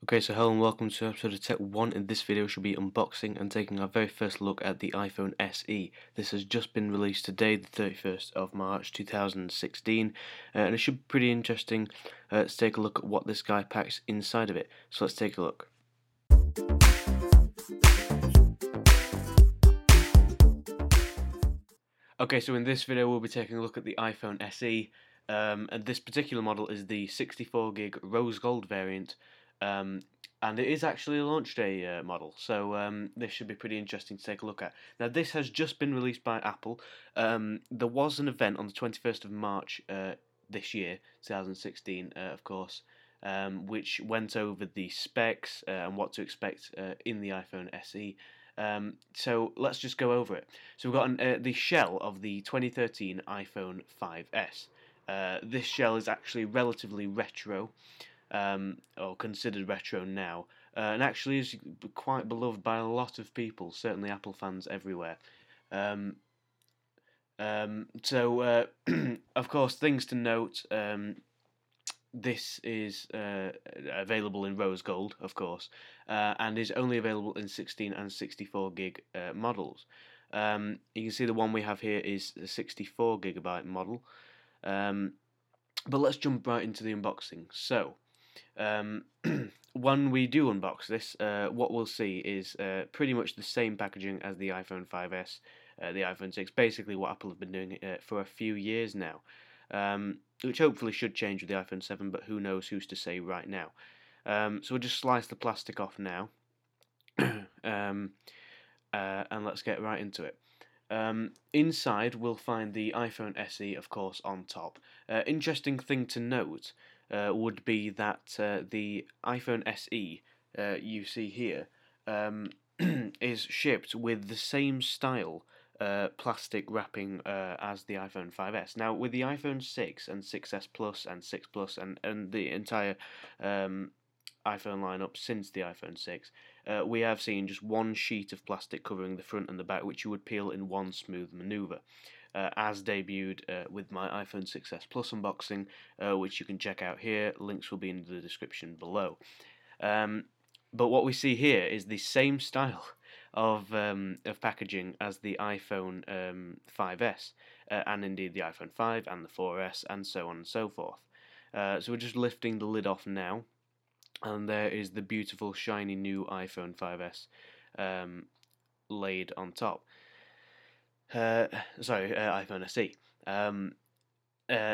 Okay, so hello and welcome to episode of TechOne. In this video, she'll be unboxing and taking our very first look at the iPhone SE. This has just been released today, the 31st of March 2016, and it should be pretty interesting to take a look at what this guy packs inside of it. So let's take a look. Okay, so in this video we'll be taking a look at the iPhone SE, and this particular model is the 64GB rose gold variant, and it is actually a launch day model, so this should be pretty interesting to take a look at. Now this has just been released by Apple. There was an event on the 21st of March this year, 2016, of course, which went over the specs and what to expect in the iPhone SE. So let's just go over it. So we've got the shell of the 2013 iPhone 5S. This shell is actually relatively retro, or considered retro now, and actually is quite beloved by a lot of people, certainly Apple fans everywhere. Of course, things to note. This is available in rose gold, of course, and is only available in 16 and 64GB models. You can see the one we have here is the 64GB model. But let's jump right into the unboxing. So, when we do unbox this, what we'll see is pretty much the same packaging as the iPhone 5S, the iPhone 6, basically what Apple have been doing for a few years now. Which hopefully should change with the iPhone 7, but who knows, who's to say right now. So we'll just slice the plastic off now, and let's get right into it. Inside we'll find the iPhone SE, of course, on top. Interesting thing to note would be that the iPhone SE you see here is shipped with the same style plastic wrapping as the iPhone 5S. Now, with the iPhone 6 and 6S Plus and 6 Plus and the entire iPhone lineup since the iPhone 6, we have seen just one sheet of plastic covering the front and the back, which you would peel in one smooth maneuver. As debuted with my iPhone 6S Plus unboxing, which you can check out here. Links will be in the description below. But what we see here is the same style of packaging as the iPhone 5S, and indeed the iPhone 5 and the 4S, and so on and so forth. So we're just lifting the lid off now, and there is the beautiful shiny new iPhone 5S laid on top. iPhone SE.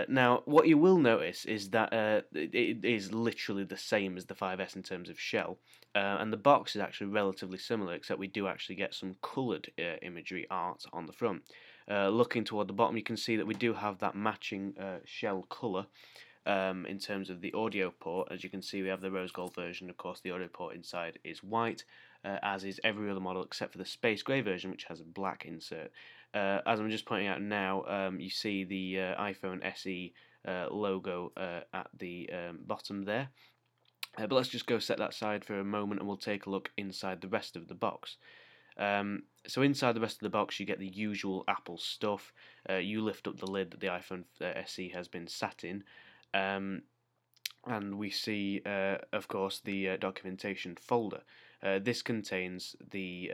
Now, what you will notice is that it is literally the same as the 5S in terms of shell, and the box is actually relatively similar, except we do actually get some coloured imagery art on the front. Looking toward the bottom, you can see that we do have that matching shell colour. In terms of the audio port, as you can see, we have the rose gold version. Of course, the audio port inside is white, as is every other model except for the space grey version, which has a black insert. As I'm just pointing out now, you see the iPhone SE logo at the bottom there. But let's just go set that aside for a moment, and we'll take a look inside the rest of the box. So inside the rest of the box, you get the usual Apple stuff. You lift up the lid that the iPhone SE has been sat in. And we see, of course, the documentation folder. This contains the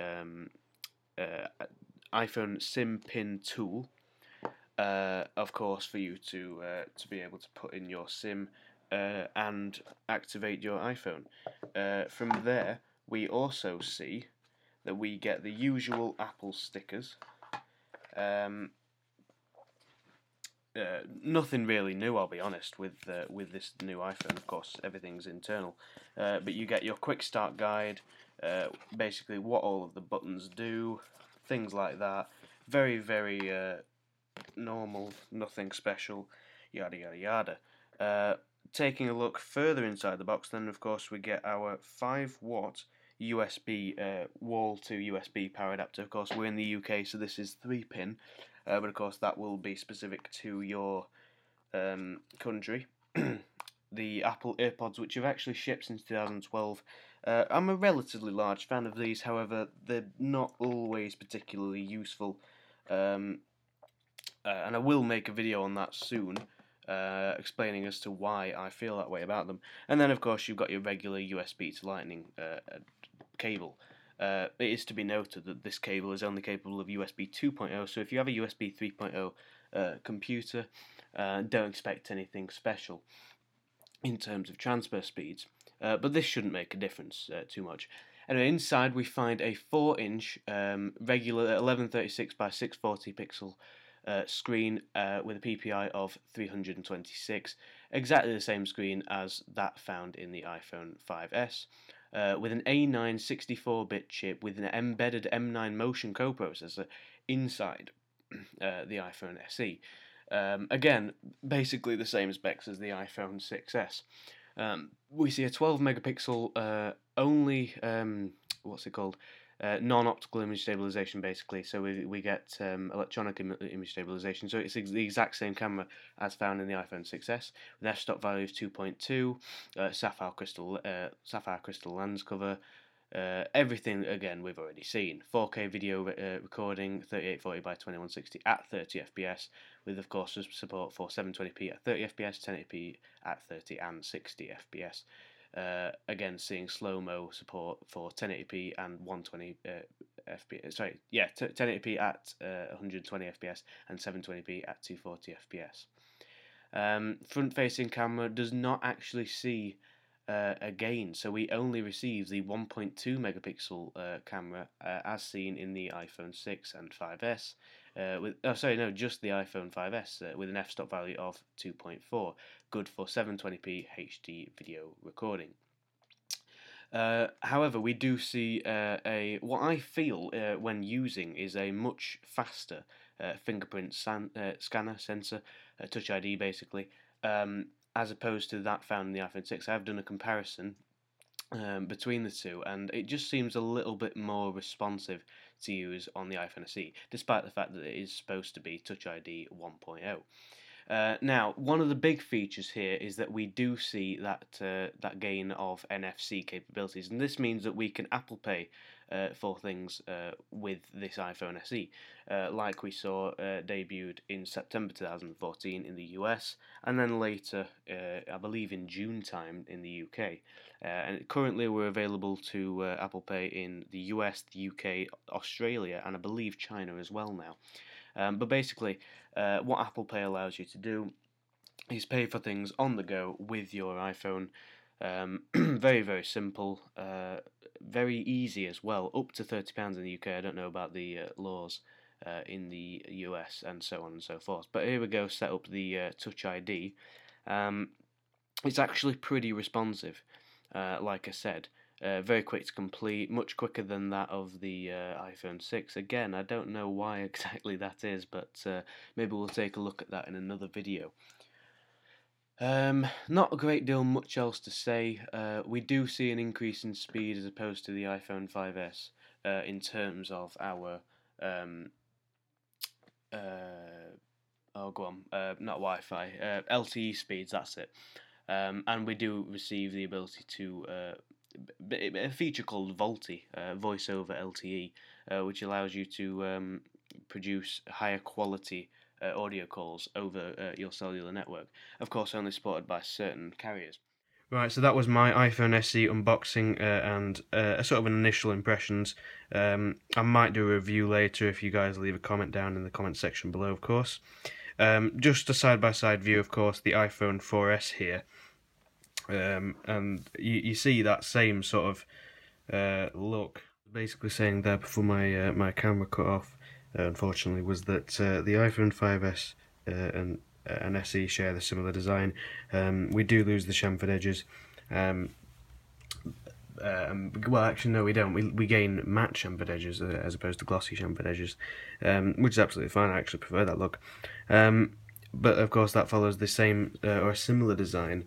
iPhone SIM pin tool, of course, for you to be able to put in your SIM and activate your iPhone. From there, we also see that we get the usual Apple stickers. Nothing really new, I'll be honest, with this new iPhone. Of course, everything's internal, but you get your quick start guide, basically what all of the buttons do, things like that. Very, very normal, nothing special, yada yada yada. Taking a look further inside the box, then of course we get our 5-watt USB wall to USB power adapter. Of course, we're in the UK, so this is 3-pin. But of course that will be specific to your country. The Apple AirPods, which have actually shipped since 2012. I'm a relatively large fan of these, however, they're not always particularly useful. And I will make a video on that soon. explaining as to why I feel that way about them. And then, of course, you've got your regular USB to Lightning cable. It is to be noted that this cable is only capable of USB 2.0, so if you have a USB 3.0 computer, don't expect anything special in terms of transfer speeds. But this shouldn't make a difference too much. Anyway, inside we find a 4-inch regular 1136 by 640 pixel screen with a PPI of 326, exactly the same screen as that found in the iPhone 5S, with an A9 64-bit chip with an embedded M9 Motion coprocessor inside the iPhone SE. Again, basically the same specs as the iPhone 6S. We see a 12 megapixel only, what's it called? Non-optical image stabilization, basically. So we get electronic image stabilization. So it's the exact same camera as found in the iPhone 6S, with f-stop value of 2.2, sapphire crystal lens cover. Everything again we've already seen. 4K video recording, 3840 by 2160 at 30 FPS, with of course support for 720p at 30 FPS, 1080p at 30 and 60 FPS. Again, seeing slow-mo support for 1080p and 120 FPS. 1080p at 120 FPS and 720p at 240 FPS. Front-facing camera does not actually see a gain, so we only receive the 1.2 megapixel camera as seen in the iPhone 6 and 5S. Just the iPhone 5S with an f-stop value of 2.4, good for 720p HD video recording. However, we do see what I feel when using is a much faster fingerprint scanner sensor, Touch ID basically, as opposed to that found in the iPhone 6. I've done a comparison between the two, and it just seems a little bit more responsive to use on the iPhone SE, despite the fact that it is supposed to be Touch ID 1.0. Now, one of the big features here is that we do see that gain of NFC capabilities, and this means that we can Apple Pay for things with this iPhone SE, like we saw debuted in September 2014 in the US, and then later, I believe in June time in the UK. And currently we're available to Apple Pay in the US, the UK, Australia, and I believe China as well now. But basically, what Apple Pay allows you to do is pay for things on the go with your iPhone. Very, very simple, very easy as well, up to £30 in the UK. I don't know about the laws in the US and so on and so forth. But here we go, set up the Touch ID. It's actually pretty responsive, like I said. Very quick to complete, much quicker than that of the iPhone 6. Again, I don't know why exactly that is, but maybe we'll take a look at that in another video. Not a great deal much else to say. We do see an increase in speed as opposed to the iPhone 5S in terms of our not Wi-Fi, LTE speeds, that's it. And we do receive the ability to a feature called VoLTE, Voice over LTE, which allows you to produce higher quality audio calls over your cellular network. Of course, only supported by certain carriers. Right, so that was my iPhone SE unboxing and a sort of an initial impressions. I might do a review later if you guys leave a comment down in the comment section below, of course. Just a side-by-side view, of course, the iPhone 4S here. And you see that same sort of look. Basically saying there before my camera cut off, unfortunately, was that the iPhone 5S and SE share the similar design. We do lose the chamfered edges. Well, actually, no, we don't. We gain matte chamfered edges as opposed to glossy chamfered edges, which is absolutely fine. I actually prefer that look. But of course, that follows the same or a similar design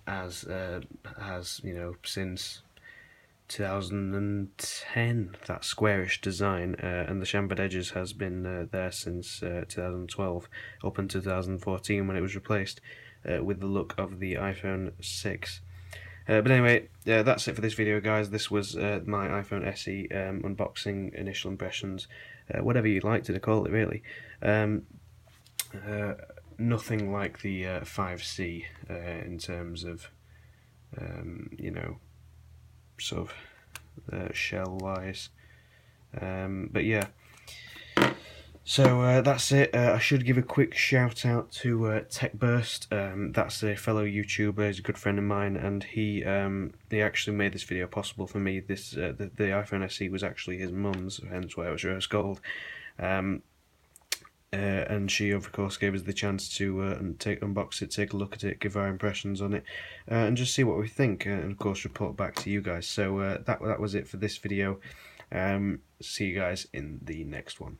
as has since 2010, that squarish design, and the chamfered edges has been there since 2012 up until 2014 when it was replaced with the look of the iPhone 6. But anyway, that's it for this video, guys. This was my iPhone SE unboxing, initial impressions, whatever you'd like to call it, really. nothing like the 5C in terms of you know, sort of shell wise. But yeah, so that's it. I should give a quick shout out to TechBurst. That's a fellow YouTuber. He's a good friend of mine, and he actually made this video possible for me. This the iPhone SE was actually his mum's, hence why it was rose gold. And she of course gave us the chance to unbox it, take a look at it, give our impressions on it, and just see what we think, and of course report back to you guys. So that was it for this video. See you guys in the next one.